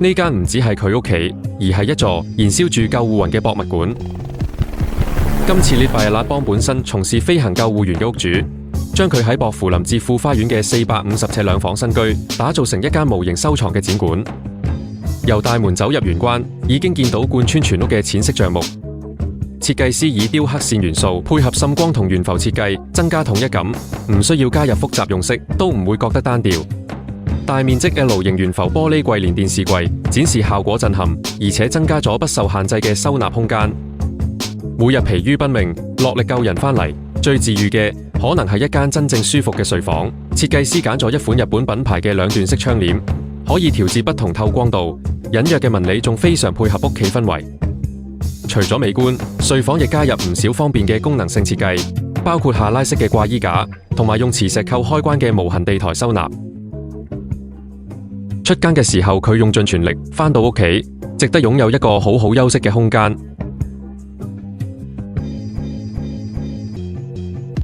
呢間唔只係佢屋企，而係一座燃燒住救護雲嘅博物館。今次列拜日勒幫本身從事飛行救護員嘅屋主，將佢喺薄扶林至富花園嘅450尺兩房新居打造成一間模型收藏嘅展館。由大門走入玄關，已經見到貫穿全屋嘅淺色帳幕。設計師以雕刻線元素配合滲光同懸浮設計，增加統一感，唔需要加入複雜用色，都唔會覺得單調。大面積 L 型懸浮玻璃櫃連電視櫃展示效果震撼，而且增加咗不受限制嘅收納空間。每日疲於奔命，落力救人返嚟，最治癒嘅可能係一間真正舒服嘅睡房。設計師揀咗一款日本品牌嘅兩段式窗簾，可以調節不同透光度，隱約嘅紋理仲非常配合屋企氛圍。除咗美觀，睡房亦加入唔少方便嘅功能性設計，包括下拉式嘅掛衣架，同埋用磁石扣開關嘅無痕地台收納。出更嘅時候，佢用盡全力，返到屋企，值得擁有一個好好休息嘅空間。